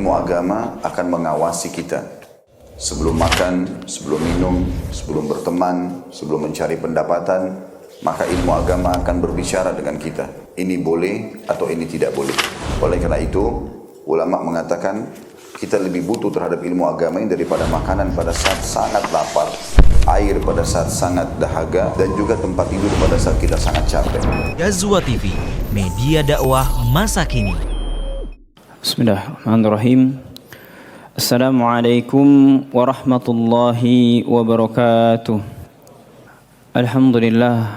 ilmu agama akan mengawasi kita. Sebelum makan, sebelum minum, sebelum berteman, sebelum mencari pendapatan, maka ilmu agama akan berbicara dengan kita. Ini boleh atau ini tidak boleh. Oleh karena itu, ulama mengatakan kita lebih butuh terhadap ilmu agama ini daripada makanan pada saat sangat lapar, air pada saat sangat dahaga, dan juga tempat tidur pada saat kita sangat capek. Ghazwa TV, media dakwah masa kini. Bismillahirrahmanirrahim. Assalamualaikum warahmatullahi wabarakatuh. Alhamdulillah,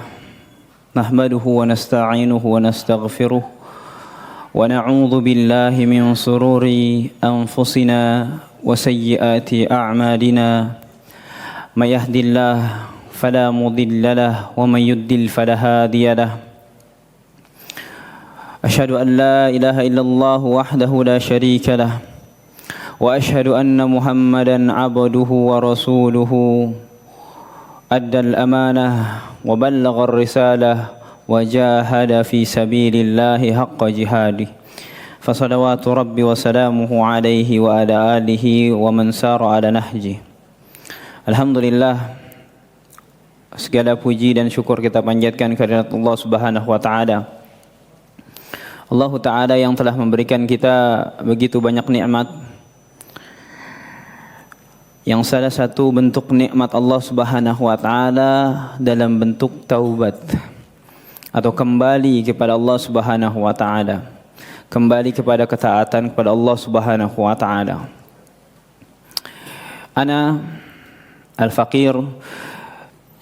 nahmaduhu wa nasta'inuhu wa nastaghfiruh, wa na'udzu billahi min sururi anfusina wa sayyiati a'malina. May yahdihillahu fala mudilla lahu wa may yudlil fala hadiya lahu. Asyhadu an la ilaha illallah wahdahu la syarika lahu wa asyhadu anna Muhammadan abduhu wa rasuluhu addal amanah wa ballaghar risalah wa jahada fi sabilillahi haqqa jihadih. Fa salawatu rabbi wa salamuhu alaihi wa ala alihi wa man sara ala nahji. Alhamdulillah, segala puji dan syukur kita panjatkan kehadirat Allah Subhanahu wa taala. Allah Ta'ala yang telah memberikan kita begitu banyak nikmat, yang salah satu bentuk nikmat Allah Subhanahu wa Ta'ala dalam bentuk taubat atau kembali kepada Allah Subhanahu wa Ta'ala, kembali kepada ketaatan kepada Allah Subhanahu wa Ta'ala. Ana al-faqir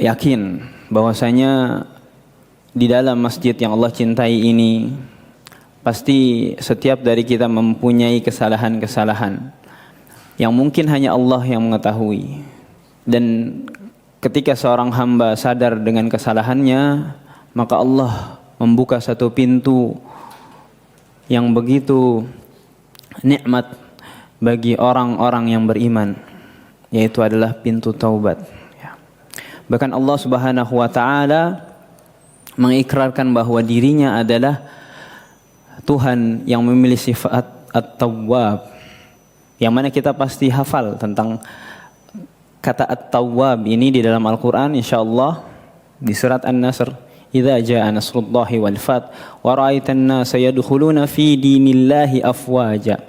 yakin bahwasanya di dalam masjid yang Allah cintai ini pasti setiap dari kita mempunyai kesalahan-kesalahan yang mungkin hanya Allah yang mengetahui. Dan ketika seorang hamba sadar dengan kesalahannya, maka Allah membuka satu pintu yang begitu nikmat bagi orang-orang yang beriman, yaitu adalah pintu taubat. Bahkan Allah Subhanahu wa Ta'ala mengikrarkan bahwa dirinya adalah Tuhan yang memiliki sifat At-Tawwab, yang mana kita pasti hafal tentang kata At-Tawwab ini di dalam Al-Quran, insyaallah di surat An-Nasr. Idza jaa nasrullahi wal fath wa ra'aitan nasa yadkhuluna fi dinillahi afwaja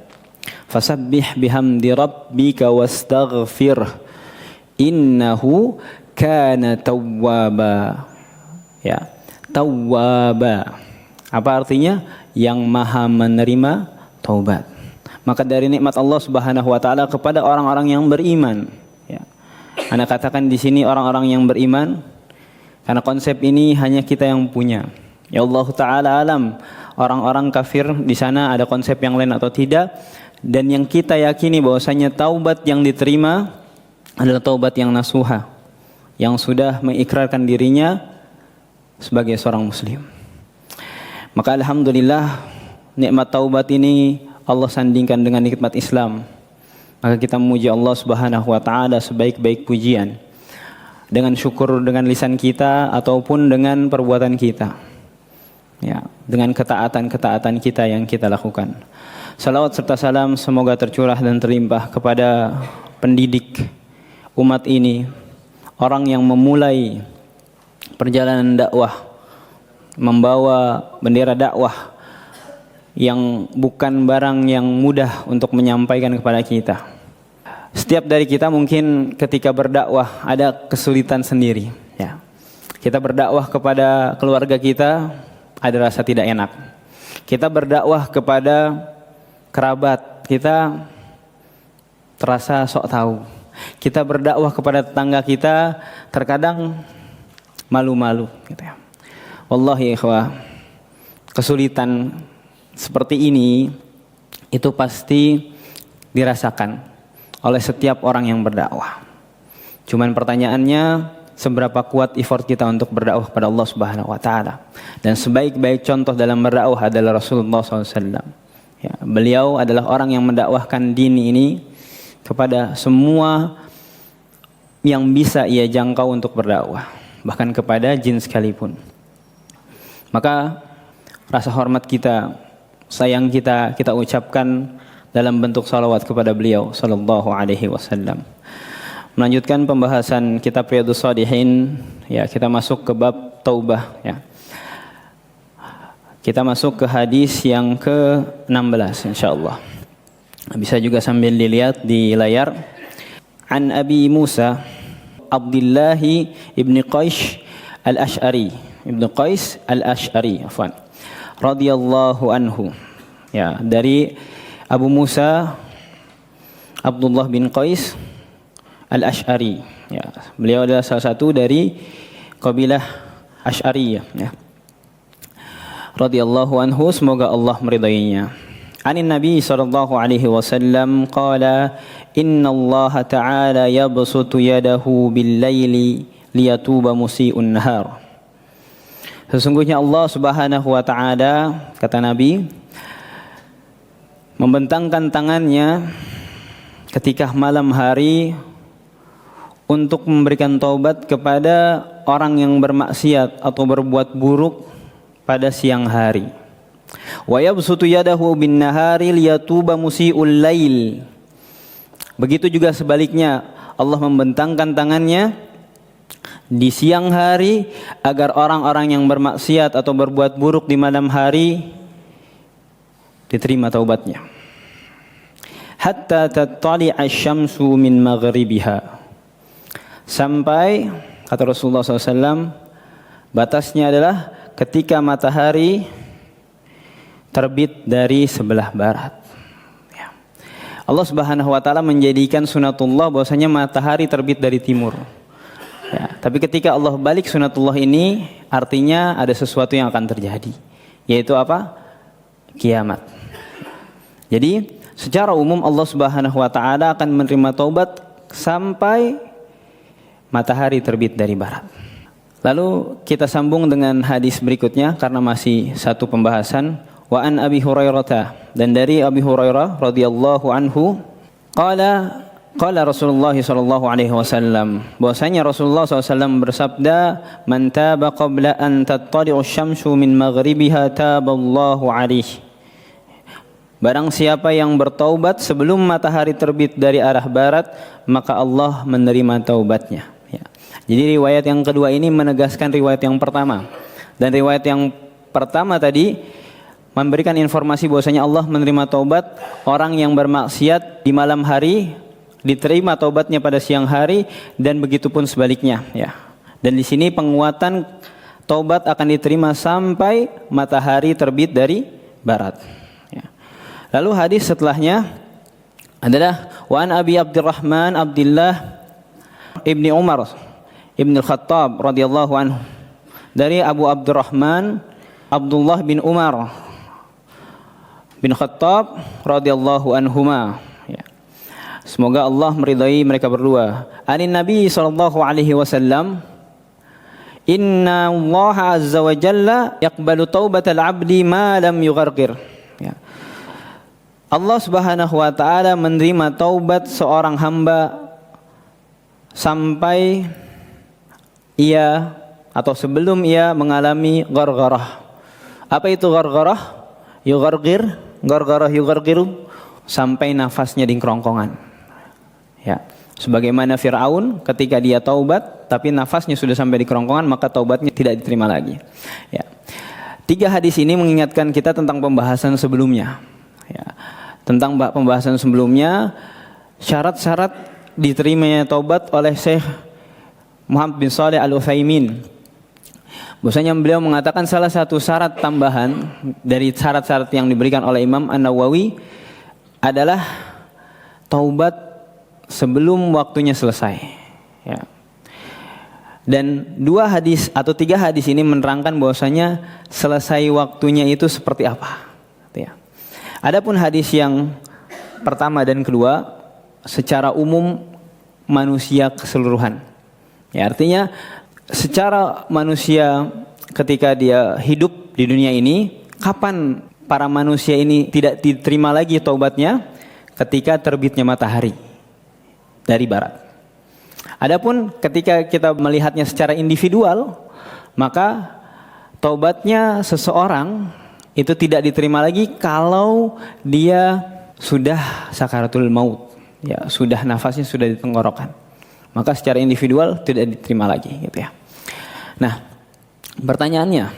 fasabbih bihamdi rabbika wastaghfir innahu kana tawwaba. Ya, tawwaba. Apa artinya? Yang maha menerima taubat. Maka dari nikmat Allah Subhanahu wa Ta'ala kepada orang-orang yang beriman, ya. Anda katakan di sini orang-orang yang beriman karena konsep ini hanya kita yang punya. Ya Allah Ta'ala alam, orang-orang kafir di sana ada konsep yang lain atau tidak. Dan yang kita yakini bahwasanya taubat yang diterima adalah taubat yang nasuha, yang sudah mengikrarkan dirinya sebagai seorang muslim. Maka alhamdulillah, nikmat taubat ini Allah sandingkan dengan nikmat Islam. Maka kita memuji Allah Subhanahu wa Ta'ala sebaik-baik pujian, dengan syukur dengan lisan kita ataupun dengan perbuatan kita, ya, dengan ketaatan-ketaatan kita yang kita lakukan. Salawat serta salam semoga tercurah dan terlimpah kepada pendidik umat ini, orang yang memulai perjalanan dakwah, membawa bendera dakwah yang bukan barang yang mudah untuk menyampaikan kepada kita. Setiap dari kita mungkin ketika berdakwah ada kesulitan sendiri, ya. Kita berdakwah kepada keluarga kita ada rasa tidak enak. Kita berdakwah kepada kerabat kita terasa sok tahu. Kita berdakwah kepada tetangga kita terkadang malu-malu, gitu ya. Wallahi ikhwah, kesulitan seperti ini itu pasti dirasakan oleh setiap orang yang berdakwah. Cuman pertanyaannya, seberapa kuat effort kita untuk berdakwah kepada Allah Subhanahu wa Ta'ala. Dan sebaik-baik contoh dalam berdakwah adalah Rasulullah SAW. Ya, beliau adalah orang yang mendakwahkan din ini kepada semua yang bisa ia jangkau untuk berdakwah, bahkan kepada jin sekalipun. Maka rasa hormat kita, sayang kita ucapkan dalam bentuk salawat kepada beliau sallallahu alaihi wasallam. Melanjutkan pembahasan kitab Riyadhus Shalihin, ya, kita masuk ke bab taubah, ya. Kita masuk ke hadis yang ke-16 insyaallah. Bisa juga sambil dilihat di layar. An Abi Musa Abdullah ibn Qais al-Ash'ari, afwan, radhiyallahu anhu. Ya, dari Abu Musa Abdullah bin Qais al-Ash'ari. Ya, beliau adalah salah satu dari kabilah Asy'ariyah, ya. Radhiyallahu anhu, semoga Allah meridainya. Anin Nabi sallallahu alaihi wasallam qala inna Allah ta'ala yabsutu yadahu bil-laili liyatuba musii'un nahar. Sesungguhnya Allah Subhanahu wa taala, kata Nabi, membentangkan tangannya ketika malam hari untuk memberikan taubat kepada orang yang bermaksiat atau berbuat buruk pada siang hari. Wa yabsutu yadahu bin nahari liyatuba musii'ul lail. Begitu juga sebaliknya, Allah membentangkan tangannya di siang hari agar orang-orang yang bermaksiat atau berbuat buruk di malam hari diterima taubatnya. Hatta tattali'a asy-syamsu min maghribiha. Sampai, kata Rasulullah SAW, batasnya adalah ketika matahari terbit dari sebelah barat. Ya. Allah Subhanahu wa taala menjadikan sunatullah bahwasanya matahari terbit dari timur. Ya, tapi ketika Allah balik sunatullah ini, artinya ada sesuatu yang akan terjadi, yaitu apa? Kiamat. Jadi secara umum Allah Subhanahu wa taala akan menerima taubat sampai matahari terbit dari barat. Lalu kita sambung dengan hadis berikutnya karena masih satu pembahasan. Wa an Abi Hurairah, dan dari Abi Hurairah radhiyallahu anhu, qala Rasulullah sallallahu alaihi wasallam, bahwasanya Rasulullah SAW bersabda, man taba qabla an tattali'u asy-syamsu min maghribiha taballahu alaihi. Barang siapa yang bertaubat sebelum matahari terbit dari arah barat, maka Allah menerima taubatnya. Ya. Jadi riwayat yang kedua ini menegaskan riwayat yang pertama. Dan riwayat yang pertama tadi memberikan informasi bahwasanya Allah menerima taubat orang yang bermaksiat di malam hari, diterima taubatnya pada siang hari, dan begitu pun sebaliknya, ya. Dan di sini penguatan taubat akan diterima sampai matahari terbit dari barat. Ya. Lalu hadis setelahnya adalah wa an Abi Abdurrahman Abdullah ibni Umar ibn al-Khattab radhiyallahu anhu, dari Abu Abdurrahman Abdullah bin Umar bin Khattab radhiyallahu anhuma, ya. Semoga Allah meridai mereka berdua. Anin Nabi sallallahu alaihi wasallam, inna Allah azza wa jalla yaqbalu taubatal abdi ma lam yughargir. Ya. Allah Subhanahu wa taala menerima taubat seorang hamba sampai ia atau sebelum ia mengalami ghargharah. Apa itu ghargharah? Yughargiru, sampai nafasnya di kerongkongan. Ya, sebagaimana Fir'aun ketika dia taubat tapi nafasnya sudah sampai di kerongkongan, maka taubatnya tidak diterima lagi. Ya. 3 hadis ini mengingatkan kita tentang pembahasan sebelumnya. Ya. Tentang pembahasan sebelumnya, syarat-syarat diterimanya taubat oleh Syekh Muhammad bin Shalih Al-Utsaimin. Bahwasanya beliau mengatakan salah satu syarat tambahan dari syarat-syarat yang diberikan oleh Imam An-Nawawi adalah taubat sebelum waktunya selesai. Ya. Dan 2 hadis atau 3 hadis ini menerangkan bahwasanya selesai waktunya itu seperti apa. Ya. Adapun hadis yang pertama dan kedua secara umum manusia keseluruhan. Ya, artinya secara manusia ketika dia hidup di dunia ini, kapan para manusia ini tidak diterima lagi taubatnya? Ketika terbitnya matahari dari barat. Adapun ketika kita melihatnya secara individual, maka taubatnya seseorang itu tidak diterima lagi kalau dia sudah sakaratul maut, ya, sudah nafasnya sudah di tenggorokan, maka secara individual tidak diterima lagi, gitu ya. Nah, pertanyaannya,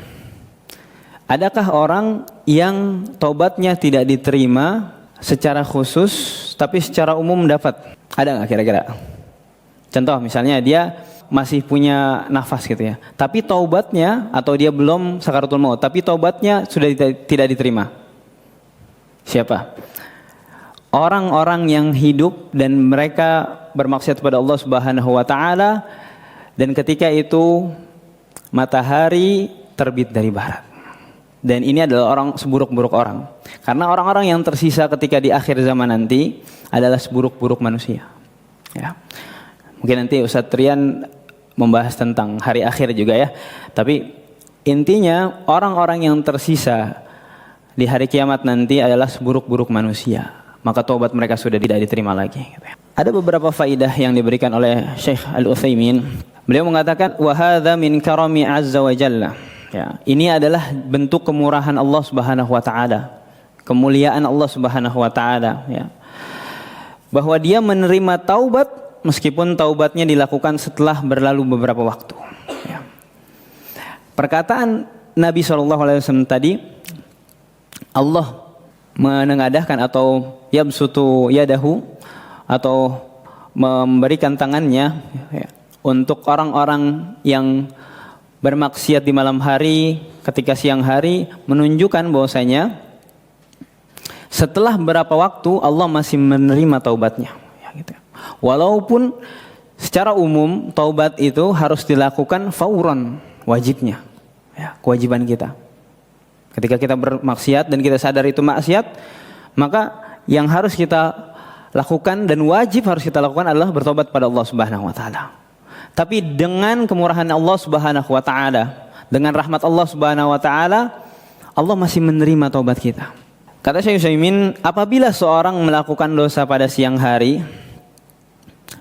adakah orang yang taubatnya tidak diterima secara khusus tapi secara umum dapat? Ada nggak kira-kira? Contoh misalnya dia masih punya nafas gitu ya, tapi taubatnya, atau dia belum sakaratul maut tapi taubatnya sudah tidak diterima. Siapa? Orang-orang yang hidup dan mereka bermaksiat kepada Allah Subhanahu wa taala, dan ketika itu matahari terbit dari barat. Dan ini adalah orang seburuk-buruk orang. Karena orang-orang yang tersisa ketika di akhir zaman nanti adalah seburuk-buruk manusia. Ya. Mungkin nanti Ustadz Rian membahas tentang hari akhir juga ya. Tapi intinya orang-orang yang tersisa di hari kiamat nanti adalah seburuk-buruk manusia. Maka taubat mereka sudah tidak diterima lagi. Ada beberapa faidah yang diberikan oleh Syekh Al-Utsaimin. Beliau mengatakan, wa hadza min karami azza wa jalla. Ya, ini adalah bentuk kemurahan Allah Subhanahu wa taala, kemuliaan Allah Subhanahu wa taala, ya. Bahwa dia menerima taubat meskipun taubatnya dilakukan setelah berlalu beberapa waktu, ya. Perkataan Nabi SAW tadi, Allah menengadahkan atau yabsutu yadahu, atau memberikan tangannya, ya, untuk orang-orang yang bermaksiat di malam hari ketika siang hari, menunjukkan bahwasanya setelah berapa waktu Allah masih menerima taubatnya, ya, gitu. Walaupun secara umum taubat itu harus dilakukan fauran, wajibnya, ya, kewajiban kita. Ketika kita bermaksiat dan kita sadar itu maksiat, maka yang harus kita lakukan dan wajib harus kita lakukan adalah bertobat pada Allah Subhanahu wa taala. Tapi dengan kemurahan Allah Subhanahu wa taala, dengan rahmat Allah Subhanahu wa taala, Allah masih menerima taubat kita. Kata Syekh Utsaimin, apabila seorang melakukan dosa pada siang hari,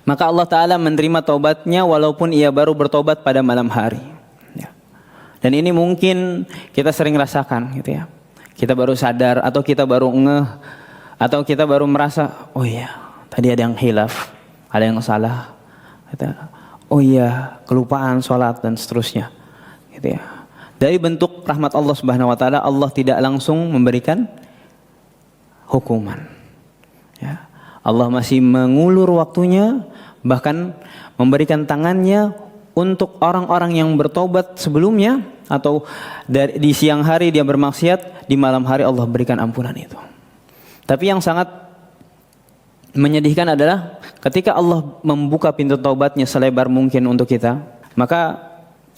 maka Allah taala menerima taubatnya walaupun ia baru bertobat pada malam hari, ya. Dan ini mungkin kita sering rasakan, gitu ya. Kita baru sadar, atau kita baru ngeh, atau kita baru merasa, oh iya, tadi ada yang hilaf, ada yang salah, gitu. Oh iya, kelupaan sholat dan seterusnya, gitu ya. Dari bentuk rahmat Allah Subhanahu wa taala, Allah tidak langsung memberikan hukuman, ya. Allah masih mengulur waktunya, bahkan memberikan tangannya untuk orang-orang yang bertobat sebelumnya, atau di siang hari dia bermaksiat, di malam hari Allah berikan ampunan itu. Tapi yang sangat menyedihkan adalah ketika Allah membuka pintu taubatnya selebar mungkin untuk kita, maka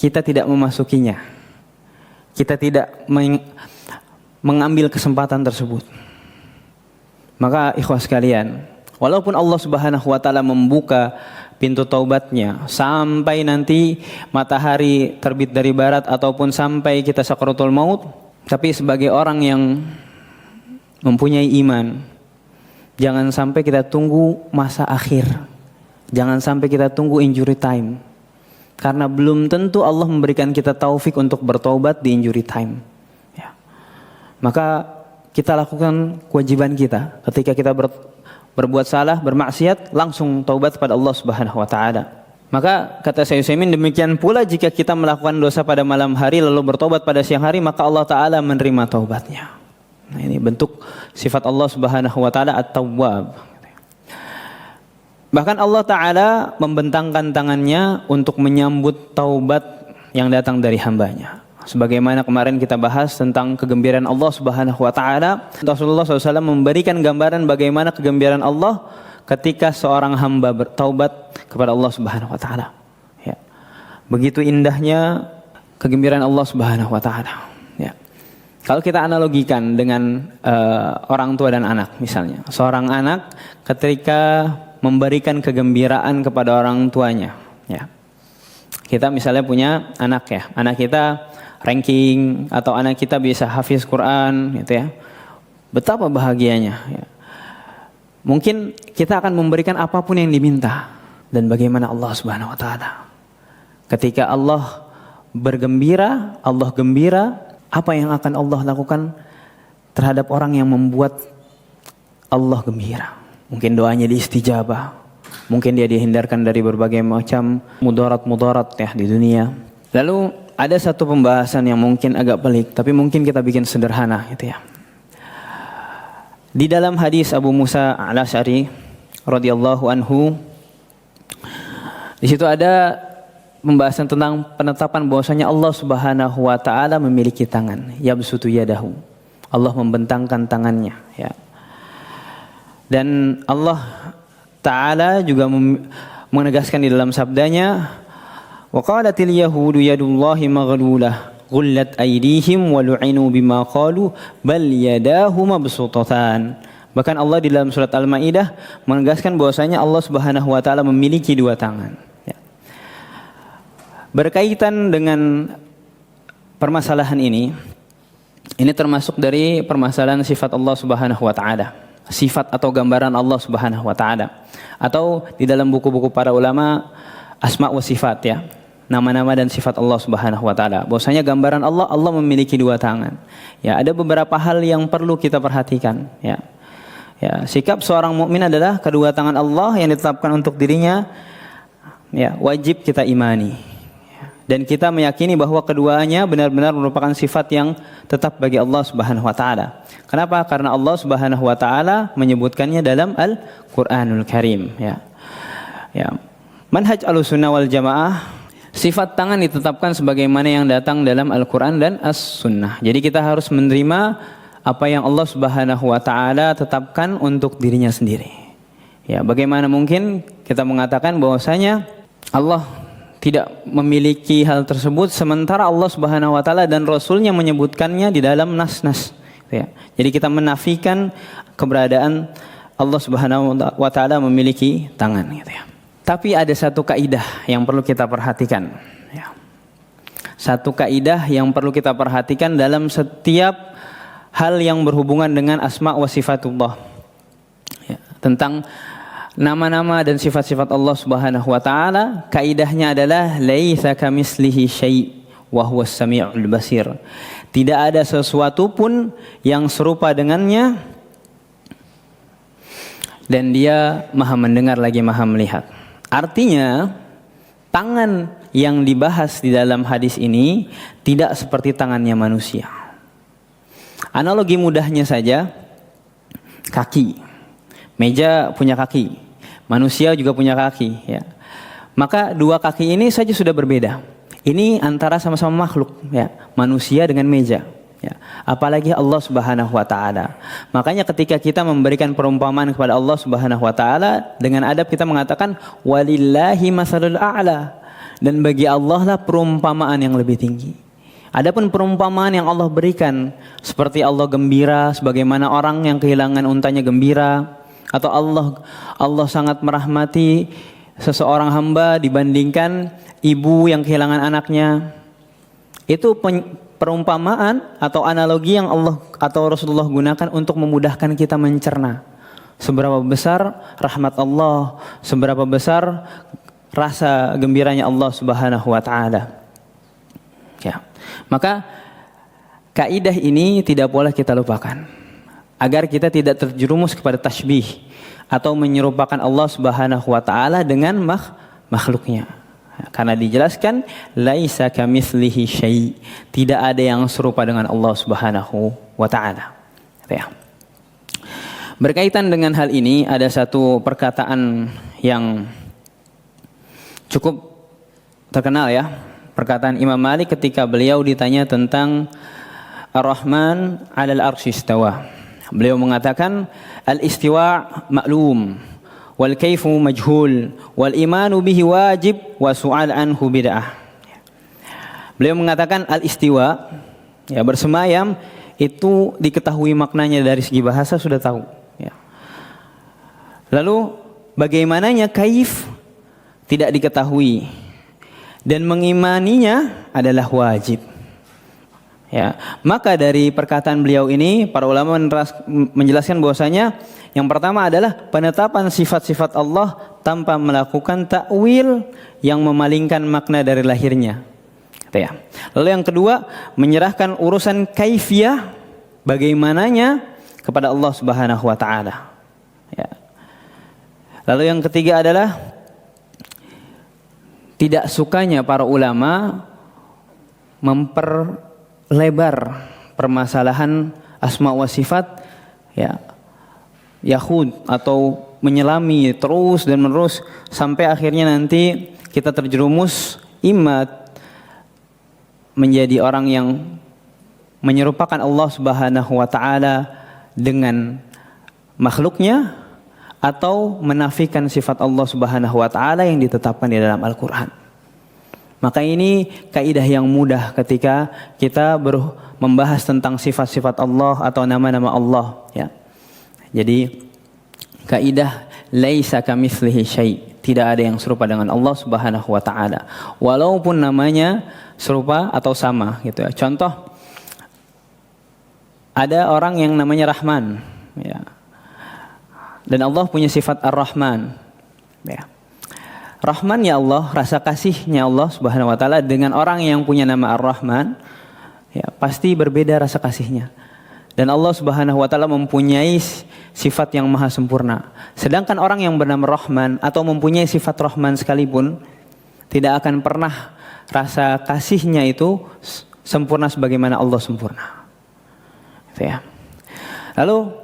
kita tidak memasukinya. Kita tidak mengambil kesempatan tersebut. Maka ikhwah sekalian, walaupun Allah Subhanahu wa taala membuka pintu taubatnya sampai nanti matahari terbit dari barat ataupun sampai kita sakaratul maut, tapi sebagai orang yang mempunyai iman, jangan sampai kita tunggu masa akhir. Jangan sampai kita tunggu injury time. Karena belum tentu Allah memberikan kita taufik untuk bertaubat di injury time, ya. Maka kita lakukan kewajiban kita. Ketika kita berbuat salah, bermaksiat, langsung taubat pada Allah Subhanahu wa taala. Maka kata Syekh Utsaimin, demikian pula jika kita melakukan dosa pada malam hari lalu bertobat pada siang hari, maka Allah taala menerima taubatnya. Nah, ini bentuk sifat Allah Subhanahu wa taala At-Tawwab. Bahkan Allah taala membentangkan tangannya untuk menyambut taubat yang datang dari hambanya. Sebagaimana kemarin kita bahas tentang kegembiraan Allah Subhanahu wa taala, Rasulullah SAW memberikan gambaran bagaimana kegembiraan Allah ketika seorang hamba bertaubat kepada Allah Subhanahu wa taala, ya. Begitu indahnya kegembiraan Allah Subhanahu wa taala, ya. Kalau kita analogikan dengan orang tua dan anak misalnya. Seorang anak ketika memberikan kegembiraan kepada orang tuanya, ya. Kita misalnya punya anak, ya. Anak kita ranking atau anak kita bisa hafiz Quran, gitu ya. Betapa bahagianya, ya. Mungkin kita akan memberikan apapun yang diminta. Dan bagaimana Allah Subhanahu wa taala? Ketika Allah bergembira, Allah gembira, apa yang akan Allah lakukan terhadap orang yang membuat Allah gembira. Mungkin doanya diistijabah. Mungkin dia dihindarkan dari berbagai macam mudarat-mudarat ya di dunia. Lalu ada satu pembahasan yang mungkin agak pelik, tapi mungkin kita bikin sederhana gitu ya. Di dalam hadis Abu Musa Al-Asy'ari radhiyallahu anhu, di situ ada pembahasan tentang penetapan bahwasanya Allah Subhanahu wa taala memiliki tangan, yabsutu yadahu. Allah membentangkan tangannya ya. Dan Allah taala juga menegaskan di dalam sabdanya, wa qalatil yahudu yadullahi maghlulah ghullat aydihim wa lu'inu bima qalu bal yadahu mabsutatan. Bahkan Allah di dalam surat Al-Maidah menegaskan bahwasanya Allah Subhanahu wa taala memiliki dua tangan. Ya. Berkaitan dengan permasalahan ini termasuk dari permasalahan sifat Allah Subhanahu wa taala. Sifat atau gambaran Allah Subhanahu wa taala. Atau di dalam buku-buku para ulama asma wa sifat ya. Nama-nama dan sifat Allah Subhanahu wa taala. Bahwasanya gambaran Allah, Allah memiliki dua tangan. Ya, ada beberapa hal yang perlu kita perhatikan ya. Ya, sikap seorang mukmin adalah kedua tangan Allah yang ditetapkan untuk dirinya ya, wajib kita imani. Dan kita meyakini bahwa keduanya benar-benar merupakan sifat yang tetap bagi Allah Subhanahu wa taala. Kenapa? Karena Allah Subhanahu wa taala menyebutkannya dalam Al-Qur'anul Karim ya. Ya. Manhaj Ahlussunnah wal Jamaah, sifat tangan ditetapkan sebagaimana yang datang dalam Al-Qur'an dan As-Sunnah. Jadi kita harus menerima apa yang Allah Subhanahu wa taala tetapkan untuk dirinya sendiri. Ya, bagaimana mungkin kita mengatakan bahwasanya Allah tidak memiliki hal tersebut sementara Allah Subhanahu wa taala dan Rasulnya menyebutkannya di dalam nas-nas ya. Jadi kita menafikan keberadaan Allah Subhanahu wa taala memiliki tangan gitu ya. Tapi ada satu kaidah yang perlu kita perhatikan ya. Satu kaidah yang perlu kita perhatikan dalam setiap hal yang berhubungan dengan asma wa sifatullah ya. Tentang nama-nama dan sifat-sifat Allah Subhanahu wa taala, kaidahnya adalah laisa kamislihi syai' wa huwas samiul basir. Tidak ada sesuatu pun yang serupa dengannya dan dia Maha mendengar lagi Maha melihat. Artinya, tangan yang dibahas di dalam hadis ini tidak seperti tangannya manusia. Analogi mudahnya saja, kaki. Meja punya kaki, manusia juga punya kaki ya. Maka dua kaki ini saja sudah berbeda. Ini antara sama-sama makhluk ya, manusia dengan meja ya. Apalagi Allah Subhanahu wa taala. Makanya ketika kita memberikan perumpamaan kepada Allah Subhanahu wa taala, dengan adab kita mengatakan walillahi masalul a'la, dan bagi Allah lah perumpamaan yang lebih tinggi. Adapun perumpamaan yang Allah berikan seperti Allah gembira sebagaimana orang yang kehilangan untanya gembira, atau Allah sangat merahmati seseorang hamba dibandingkan ibu yang kehilangan anaknya. Itu perumpamaan atau analogi yang Allah atau Rasulullah gunakan untuk memudahkan kita mencerna seberapa besar rahmat Allah, seberapa besar rasa gembiranya Allah Subhanahu wa taala. Ya. Maka kaidah ini tidak boleh kita lupakan, agar kita tidak terjerumus kepada tasybih atau menyerupakan Allah Subhanahu wa taala dengan makhluknya. Karena dijelaskan laisa kamitslihi syai', tidak ada yang serupa dengan Allah Subhanahu wa taala. Ya. Berkaitan dengan hal ini ada satu perkataan yang cukup terkenal ya. Perkataan Imam Malik ketika beliau ditanya tentang Ar-Rahman 'alal arsy istawa. Beliau mengatakan al-istiwa ma'lum wal kaifu majhul wal imanu bihi wajib wa su'al anhu bid'ah. Beliau mengatakan al-istiwa ya, bersemayam itu diketahui maknanya dari segi bahasa sudah tahu ya. Lalu bagaimananya kaif tidak diketahui dan mengimaninya adalah wajib. Ya, maka dari perkataan beliau ini para ulama menjelaskan bahwasanya yang pertama adalah penetapan sifat-sifat Allah tanpa melakukan takwil yang memalingkan makna dari lahirnya. Ya. Lalu yang kedua, menyerahkan urusan kaifiyah bagaimananya kepada Allah Subhanahu wa taala. Ya. Lalu yang ketiga adalah tidak sukanya para ulama memperlebar permasalahan asma wa sifat, ya, yahud atau menyelami terus dan menerus sampai akhirnya nanti kita terjerumus imma menjadi orang yang menyerupakan Allah Subhanahu wa taala dengan makhluknya atau menafikan sifat Allah Subhanahu wa taala yang ditetapkan di dalam Al-Qur'an. Maka ini kaidah yang mudah ketika kita membahas tentang sifat-sifat Allah atau nama-nama Allah, ya. Jadi kaidah laisa kamitslihi syai', tidak ada yang serupa dengan Allah Subhanahu wa taala walaupun namanya serupa atau sama gitu ya. Contoh, ada orang yang namanya Rahman, ya. Dan Allah punya sifat Ar-Rahman, ya. Rahman ya Allah, rasa kasihnya Allah Subhanahu wa taala dengan orang yang punya nama Ar-Rahman, ya, pasti berbeda rasa kasihnya. Dan Allah Subhanahu wa taala mempunyai sifat yang maha sempurna. Sedangkan orang yang bernama Rahman atau mempunyai sifat Rahman sekalipun tidak akan pernah rasa kasihnya itu sempurna sebagaimana Allah sempurna. Gitu ya. Lalu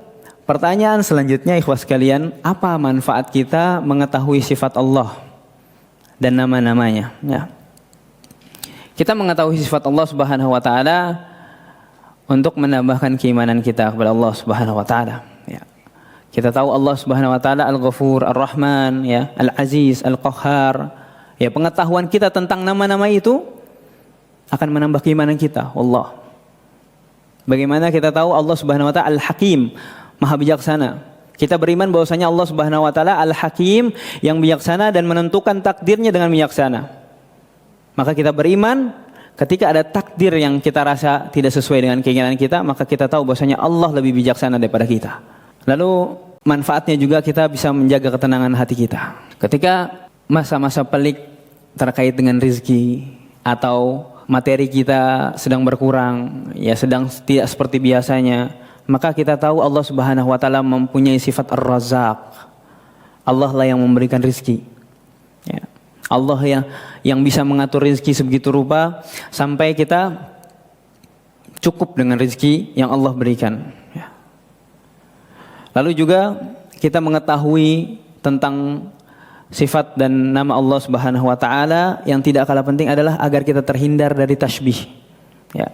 pertanyaan selanjutnya, ikhwas sekalian, apa manfaat kita mengetahui sifat Allah dan nama-namanya, ya. Kita mengetahui sifat Allah Subhanahu wa taala untuk menambahkan keimanan kita kepada Allah Subhanahu wa taala, ya. Kita tahu Allah Subhanahu wa taala Al-Ghafur, Ar-Rahman, ya, Al-Aziz, Al-Qahhar. Ya, pengetahuan kita tentang nama-nama itu akan menambah keimanan kita, Allah. Bagaimana kita tahu Allah Subhanahu wa taala Al-Hakim, Maha bijaksana. Kita beriman bahwasanya Allah Subhanahu wa taala Al-Hakim, yang bijaksana dan menentukan takdirnya dengan bijaksana. Maka kita beriman ketika ada takdir yang kita rasa tidak sesuai dengan keinginan kita, maka kita tahu bahwasanya Allah lebih bijaksana daripada kita. Lalu manfaatnya juga kita bisa menjaga ketenangan hati kita. Ketika masa-masa pelik terkait dengan rezeki atau materi kita sedang berkurang, ya, sedang tidak seperti biasanya, maka kita tahu Allah Subhanahu wa taala mempunyai sifat Ar-Razzaq. Allah lah yang memberikan rezeki. Ya. Allah yang bisa mengatur rezeki sebegitu rupa sampai kita cukup dengan rezeki yang Allah berikan. Ya. Lalu juga kita mengetahui tentang sifat dan nama Allah Subhanahu wa taala yang tidak kalah penting adalah agar kita terhindar dari tasybih. Ya.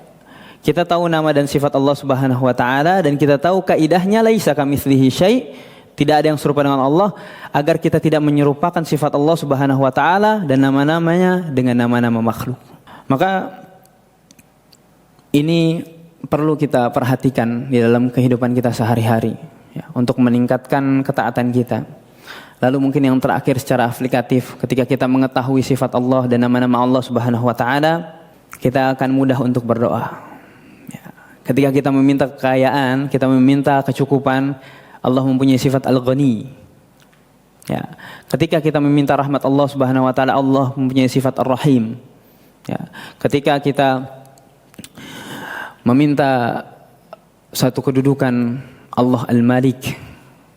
Kita tahu nama dan sifat Allah Subhanahu wa taala dan kita tahu kaidahnya laisa kamitslihi syai', tidak ada yang serupa dengan Allah, agar kita tidak menyerupakan sifat Allah Subhanahu wa taala dan nama-namanya dengan nama-nama makhluk. Maka ini perlu kita perhatikan di dalam kehidupan kita sehari-hari, ya, untuk meningkatkan ketaatan kita. Lalu mungkin yang terakhir secara aplikatif, ketika kita mengetahui sifat Allah dan nama-nama Allah Subhanahu wa taala, kita akan mudah untuk berdoa. Ketika kita meminta kekayaan, kita meminta kecukupan, Allah mempunyai sifat Al-Ghani. Ya. Ketika kita meminta rahmat Allah Subhanahu wa taala, Allah mempunyai sifat Ar-Rahim. Ya. Ketika kita meminta satu kedudukan, Allah Al-Malik,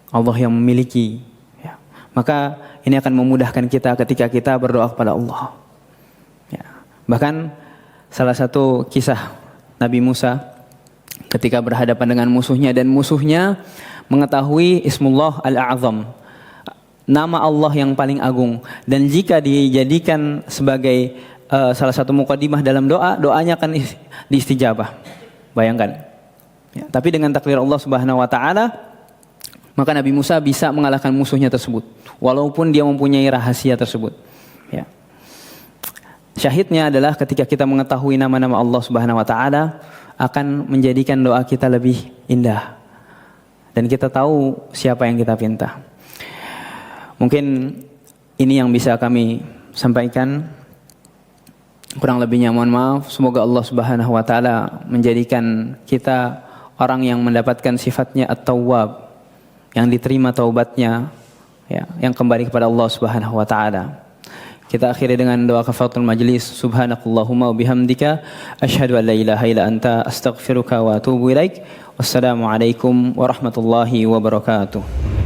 Allah yang memiliki, ya, maka ini akan memudahkan kita ketika kita berdoa kepada Allah. Ya. Bahkan salah satu kisah Nabi Musa ketika berhadapan dengan musuhnya dan musuhnya mengetahui Ismullah Al-A'zam, nama Allah yang paling agung, dan jika dijadikan sebagai salah satu muqaddimah dalam doa, doanya akan diistijabah. Bayangkan. Ya, tapi dengan takdir Allah Subhanahu wa taala, maka Nabi Musa bisa mengalahkan musuhnya tersebut walaupun dia mempunyai rahasia tersebut. Ya. Syahidnya adalah ketika kita mengetahui nama-nama Allah Subhanahu wa taala akan menjadikan doa kita lebih indah dan kita tahu siapa yang kita pinta. Mungkin ini yang bisa kami sampaikan. Kurang lebihnya mohon maaf. Semoga Allah Subhanahu wa taala menjadikan kita orang yang mendapatkan sifatnya At-Tawwab, yang diterima taubatnya, ya, yang kembali kepada Allah Subhanahu wa taala. Kita akhiri dengan doa kafaratul majlis. Subhanakallahumma wa bihamdika asyhadu an la ilaha illa anta astaghfiruka wa atubu ilaik. Wassalamualaikum warahmatullahi wabarakatuh.